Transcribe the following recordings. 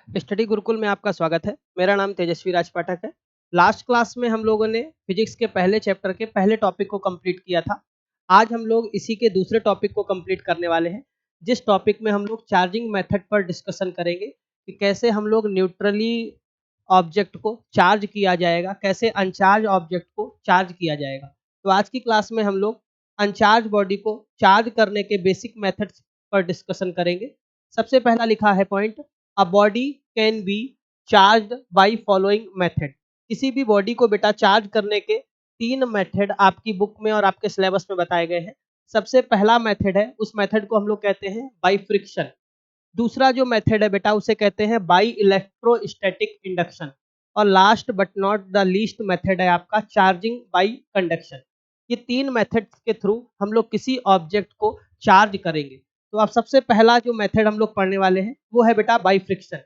Study Gurukul में आपका स्वागत है। मेरा नाम तेजस्वी राज पाठक है। लास्ट क्लास में हम लोगों ने फिजिक्स के पहले चैप्टर के पहले टॉपिक को कंप्लीट किया था। आज हम लोग इसी के दूसरे टॉपिक को कंप्लीट करने वाले हैं, जिस टॉपिक में हम लोग चार्जिंग मेथड पर डिस्कशन करेंगे कि कैसे हम लोग न्यूट्रली ऑब्जेक्ट को चार्ज किया जाएगा, कैसे अनचार्ज ऑब्जेक्ट को चार्ज किया जाएगा। तो आज की क्लास में हम लोग अनचार्ज बॉडी को चार्ज करने के बेसिक मेथड्स पर डिस्कशन करेंगे। सबसे पहला लिखा है point, a body can be charged by following method. किसी भी बॉडी को बेटा चार्ज करने के 3 मेथड आपकी बुक में और आपके सिलेबस में बताए गए हैं। सबसे पहला मेथड है, उस मेथड को हम लोग कहते हैं बाय फ्रिक्शन। दूसरा जो मेथड है बेटा उसे कहते हैं बाय इलेक्ट्रोस्टैटिक इंडक्शन। और last but not the least method है आपका चार्जिंग बाय कंडक्शन। ये 3 मेथड्स के थ्रू हम लोग किसी ऑब्जेक्ट को चार्ज करेंगे। तो अब सबसे पहला जो मेथड हम लोग पढ़ने वाले हैं वो है बेटा बाय फ्रिक्शन।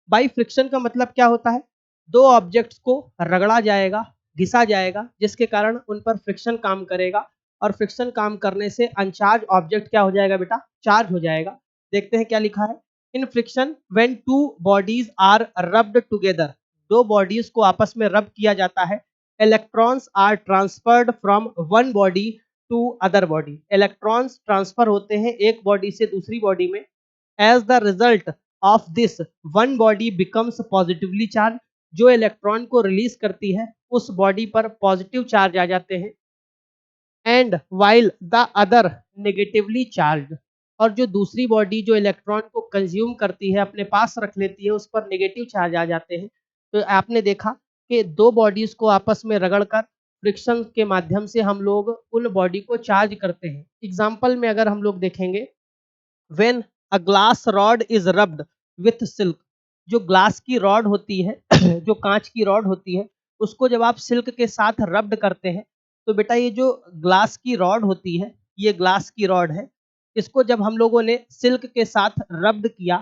बाय फ्रिक्शन का मतलब क्या होता है? दो ऑब्जेक्ट्स को रगड़ा जाएगा, घिसा जाएगा, जिसके कारण उन पर फ्रिक्शन काम करेगा और फ्रिक्शन काम करने से अनचार्ज ऑब्जेक्ट क्या हो जाएगा बेटा? चार्ज हो जाएगा। देखते हैं क्या लिखा है। In friction when two bodies are rubbed together, दो बॉडीज को आपस में रब किया जाता है। Electrons are transferred from one body to other body, electrons transfer होते हैं एक बॉडी से दूसरी बॉडी में। As the result of this one body becomes positively charge, जो इलेक्ट्रॉन को रिलीज करती है उस बॉडी पर पॉजिटिव चार्ज आ जाते हैं। And while the other negatively charge, और जो दूसरी बॉडी जो इलेक्ट्रॉन को कंज्यूम करती है, अपने पास रख लेती है, उस पर नेगेटिव चार्ज आ जाते हैं। तो आपने देखा कि दो बॉडीज को आपस में रगड़कर फ्रिक्शन के माध्यम से हम लोग उन बॉडी को चार्ज करते हैं। एग्जाम्पल में अगर हम लोग देखेंगे, when a glass rod is rubbed with silk, जो ग्लास की रॉड होती है जो कांच की रॉड होती है, उसको जब आप सिल्क के साथ रब्ड करते हैं, तो बेटा ये जो ग्लास की रॉड होती है, ये ग्लास की रॉड है, इसको जब हम लोगों ने सिल्क के साथ रब्ड किया,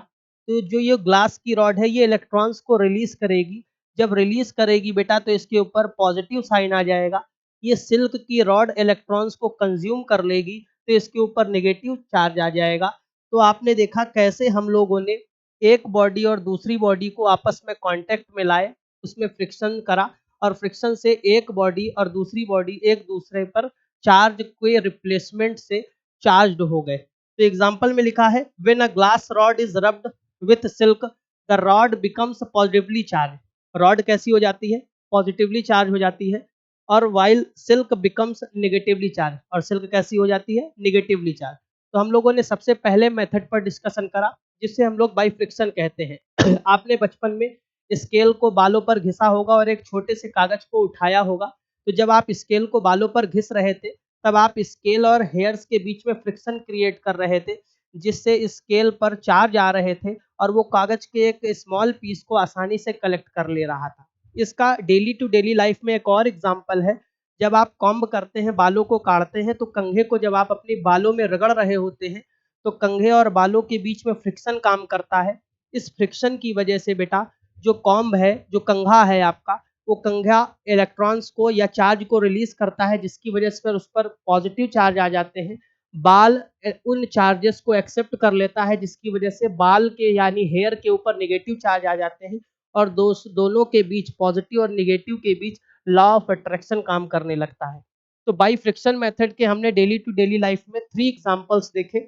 तो जो ये ग्लास की रॉड है ये इलेक्ट्रॉन्स को रिलीज करेगी। जब रिलीज करेगी बेटा तो इसके ऊपर पॉजिटिव साइन आ जाएगा। ये सिल्क की रॉड इलेक्ट्रॉन्स को कंज्यूम कर लेगी तो इसके ऊपर नेगेटिव चार्ज आ जाएगा। तो आपने देखा कैसे हम लोगों ने एक बॉडी और दूसरी बॉडी को आपस में कांटेक्ट में लाए, उसमें फ्रिक्शन करा और फ्रिक्शन से एक बॉडी और दूसरी बॉडी एक दूसरे पर चार्ज के रिप्लेसमेंट से चार्ज्ड हो गए। तो एग्जांपल में लिखा है, when a glass rod is rubbed with silk the rod becomes positively charge. Rod कैसी हो जाती है? पॉजिटिवली चार्ज हो जाती है। और while silk becomes negatively charge, और सिल्क कैसी हो जाती है? Negatively charge. तो हम लोगों ने सबसे पहले मेथड पर डिस्कशन करा, जिससे हम लोग बाई फ्रिक्शन कहते हैं। आपने बचपन में स्केल को बालों पर घिसा होगा और एक छोटे से कागज को उठाया होगा। तो जब आप स्केल को बालों पर घिस रहे थे, तब आप स्केल और हेयर्स के बीच में फ्रिक्शन क्रिएट कर रहे थे, जिससे स्केल पर चार्ज आ रहे थे और वो कागज के एक स्मॉल पीस को आसानी से कलेक्ट कर ले रहा था। इसका डेली टू डेली लाइफ में एक और एग्जाम्पल है। जब आप कॉम्ब करते हैं, बालों को काटते हैं, तो कंघे को जब आप अपने बालों में रगड़ रहे होते हैं, तो कंघे और बालों के बीच में फ्रिक्शन काम करता है। इस फ्रिक्शन की वजह से बेटा जो कॉम्ब है, जो कंघा है आपका, वो कंघा इलेक्ट्रॉन्स को या चार्ज को रिलीज करता है, जिसकी वजह से उस पर पॉजिटिव चार्ज आ जाते हैं। बाल उन चार्जेस को एक्सेप्ट कर लेता है, जिसकी वजह से बाल के यानी हेयर के ऊपर नेगेटिव चार्ज आ जाते हैं और दोनों के बीच, पॉजिटिव और नेगेटिव के बीच, लॉ ऑफ अट्रैक्शन काम करने लगता है। तो बाई फ्रिक्शन मेथड के हमने डेली टू डेली लाइफ में 3 एग्जांपल्स देखे।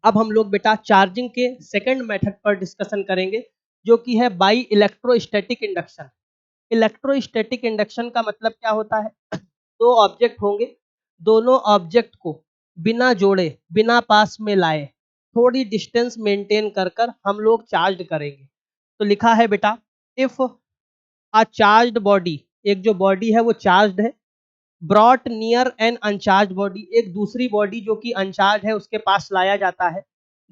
अब हम लोग बेटा चार्जिंग के सेकंड मेथड पर डिस्कशन करेंगे, जो कि है by electrostatic induction. Electrostatic induction का मतलब क्या होता है? दो ऑब्जेक्ट होंगे, दोनों ऑब्जेक्ट को बिना जोड़े, बिना पास में लाए, थोड़ी डिस्टेंस मेंटेन कर कर हम लोग चार्ज करेंगे। तो लिखा है बेटा, इफ अ चार्ज्ड बॉडी, एक जो बॉडी है वो चार्ज्ड है, brought near an uncharge body, एक दूसरी बॉडी जो कि अनचार्ज है उसके पास लाया जाता है।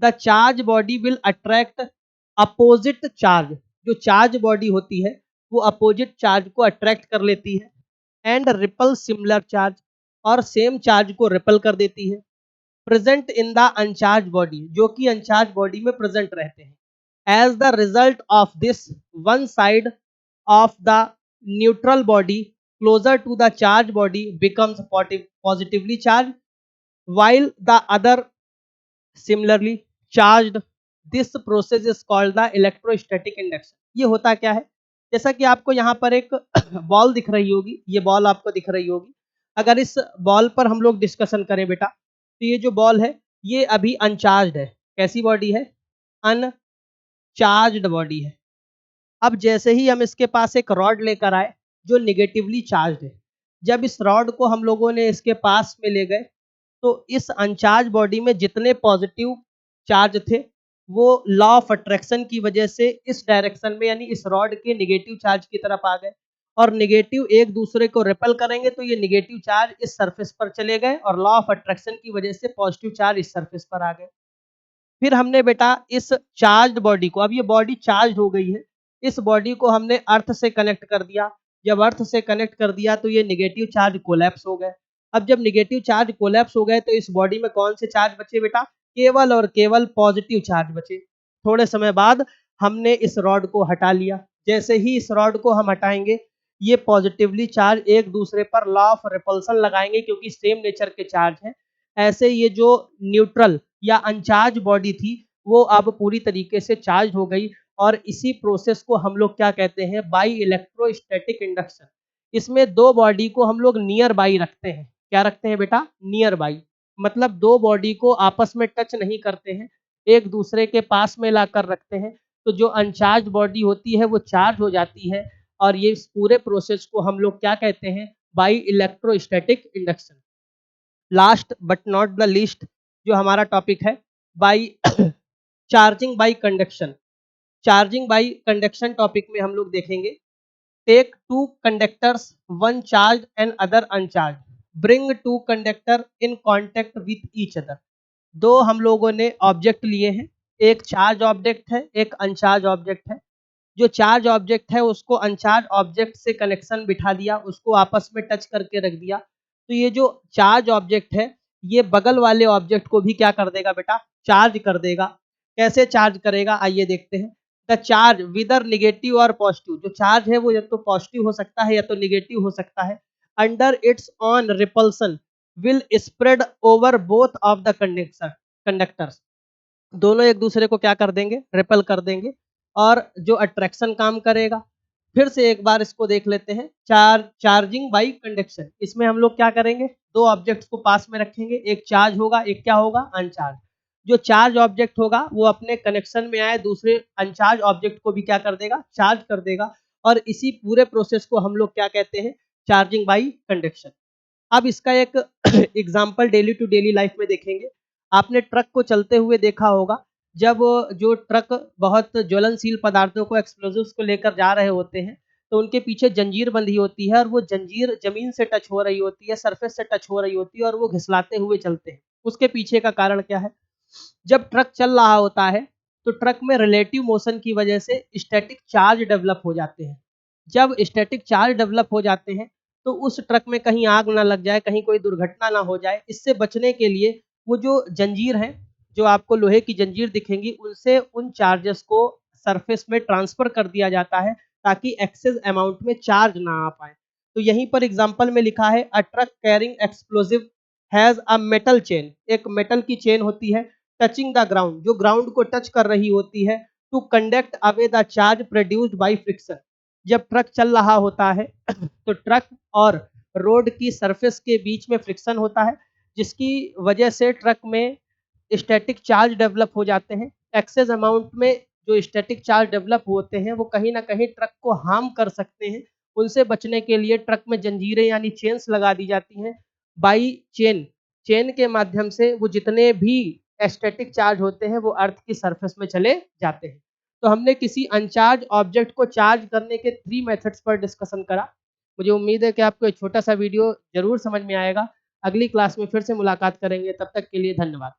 The charge body will attract opposite charge, जो चार्ज बॉडी होती है वो अपोजिट चार्ज को अट्रैक्ट कर लेती है। एंड रिपल सिमिलर चार्ज, और सेम चार्ज को रिपल कर देती है। Present in the uncharge body, जो कि अनचार्ज बॉडी में प्रेजेंट रहते हैं। As the result of this one side of the neutral body closer to the charged body becomes positively charged while the other similarly charged this process is called the electrostatic induction. ये होता क्या है, जैसा कि आपको यहाँ पर एक बॉल दिख रही होगी, ये बॉल आपको दिख रही होगी। अगर इस बॉल पर हम लोग डिस्कशन करें बेटा, तो ये जो बॉल है ये अभी अनचार्ज है। कैसी बॉडी है? अनचार्ज्ड बॉडी है। अब जैसे ही हम इसके पास एक रॉड लेकर आए जो निगेटिवली चार्ज है, जब इस रॉड को हम लोगों ने इसके पास में ले गए तो इस अनचार्ज बॉडी में जितने पॉजिटिव चार्ज थे वो लॉ ऑफ अट्रैक्शन की वजह से इस डायरेक्शन में यानी इस रॉड के निगेटिव चार्ज की तरफ आ गए, और निगेटिव एक दूसरे को रिपेल करेंगे तो ये निगेटिव चार्ज इस सरफेस पर चले गए और लॉ ऑफ अट्रैक्शन की वजह से पॉजिटिव चार्ज इस सरफेस पर आ गए। फिर हमने बेटा इस चार्ज्ड बॉडी को, अब ये बॉडी चार्ज हो गई है, इस बॉडी को हमने अर्थ से कनेक्ट कर दिया। जब अर्थ से कनेक्ट कर दिया तो ये निगेटिव चार्ज कोलैप्स हो गए। अब जब निगेटिव चार्ज कोलैप्स हो गए तो इस बॉडी में कौन से चार्ज बचे बेटा? केवल और केवल पॉजिटिव चार्ज बचे। थोड़े समय बाद हमने इस रॉड को हटा लिया। जैसे ही इस रॉड को हम हटाएंगे ये पॉजिटिवली चार्ज एक दूसरे पर लॉ ऑफ रिपल्सन लगाएंगे क्योंकि सेम नेचर के चार्ज हैं। ऐसे ये जो न्यूट्रल या अनचार्ज बॉडी थी वो अब पूरी तरीके से चार्ज हो गई, और इसी प्रोसेस को हम लोग क्या कहते हैं? By electrostatic induction. इसमें दो बॉडी को हम लोग नियर बाई रखते हैं। क्या रखते हैं बेटा? Near by. मतलब दो बॉडी को आपस में टच नहीं करते हैं, एक दूसरे के पास में लाकर रखते हैं, तो जो अनचार्ज बॉडी होती है वो चार्ज हो जाती है, और ये इस पूरे प्रोसेस को हम लोग क्या कहते हैं? By electrostatic induction. Last but not the least जो हमारा टॉपिक है, by charging by conduction. Charging by conduction topic में हम लोग देखेंगे, take two conductors, one charge and other uncharge, bring two conductor in contact with each other. दो हम लोगों ने ऑब्जेक्ट लिए हैं, एक चार्ज ऑब्जेक्ट है, एक अनचार्ज ऑब्जेक्ट है। जो चार्ज ऑब्जेक्ट है उसको अनचार्ज ऑब्जेक्ट से कनेक्शन बिठा दिया, उसको आपस में टच करके रख दिया, तो ये जो चार्ज ऑब्जेक्ट है ये बगल वाले ऑब्जेक्ट को भी क्या कर देगा बेटा? चार्ज कर देगा। कैसे चार्ज करेगा आइए देखते हैं। द चार्ज विदर निगेटिव और पॉजिटिव, जो चार्ज है वो या तो पॉजिटिव हो सकता है या तो निगेटिव हो सकता है, under its on repulsion will spread over both of the conductors. दोनों एक दूसरे को क्या कर देंगे? रिपेल कर देंगे, और जो अट्रैक्शन काम करेगा। फिर से एक बार इसको देख लेते हैं, चार्जिंग बाई कंडक्शन। इसमें हम लोग क्या करेंगे? दो ऑब्जेक्ट्स को पास में रखेंगे, एक चार्ज होगा, एक क्या होगा? अनचार्ज। जो चार्ज ऑब्जेक्ट होगा वो अपने कनेक्शन में आए दूसरे अनचार्ज ऑब्जेक्ट को भी क्या कर देगा? चार्ज कर देगा, और इसी पूरे प्रोसेस को हम लोग क्या कहते हैं? Charging by conduction. अब इसका एक example daily to daily life में देखेंगे। आपने ट्रक को चलते हुए देखा होगा, जब जो ट्रक बहुत ज्वलनशील पदार्थों को, एक्सप्लोजिव्स को लेकर जा रहे होते हैं, तो उनके पीछे जंजीर बंधी होती है, और वो जंजीर जमीन से टच हो रही होती है, सरफेस से टच हो रही होती है, और वो घिसलाते हुए चलते हैं। उसके पीछे का कारण क्या है? जब ट्रक चल रहा होता है तो ट्रक में रिलेटिव मोशन की वजह से स्टैटिक चार्ज डेवलप हो जाते हैं। जब स्टैटिक चार्ज डेवलप हो जाते हैं तो उस ट्रक में कहीं आग ना लग जाए, कहीं कोई दुर्घटना ना हो जाए, इससे बचने के लिए वो जो जंजीर है, जो आपको लोहे की जंजीर दिखेंगी, उनसे उन चार्जेस को सरफेस में ट्रांसफर कर दिया जाता है ताकि एक्सेस अमाउंट में चार्ज ना आ पाए। तो यहीं पर एग्जांपल में लिखा है, a truck carrying explosive has a metal chain. एक मेटल की चेन होती है टचिंग द ग्राउंड, जो ग्राउंड को टच कर रही होती है, to conduct away the charge produced by friction. जब ट्रक चल रहा होता है तो ट्रक और रोड की सरफेस के बीच में फ्रिक्शन होता है, जिसकी वजह से ट्रक में स्टैटिक चार्ज डेवलप हो जाते हैं। एक्सेस अमाउंट में जो स्टैटिक चार्ज डेवलप होते हैं वो कहीं ना कहीं ट्रक को हार्म कर सकते हैं। उनसे बचने के लिए ट्रक में जंजीरें यानी चेन्स लगा दी जाती हैं। बाई चेन, चेन के माध्यम से वो जितने भी स्टैटिक चार्ज होते हैं वो अर्थ की सरफेस में चले जाते हैं। तो हमने किसी अनचार्ज ऑब्जेक्ट को चार्ज करने के 3 मेथड्स पर डिस्कशन करा। मुझे उम्मीद है कि आपको एक छोटा सा वीडियो जरूर समझ में आएगा। अगली क्लास में फिर से मुलाकात करेंगे, तब तक के लिए धन्यवाद।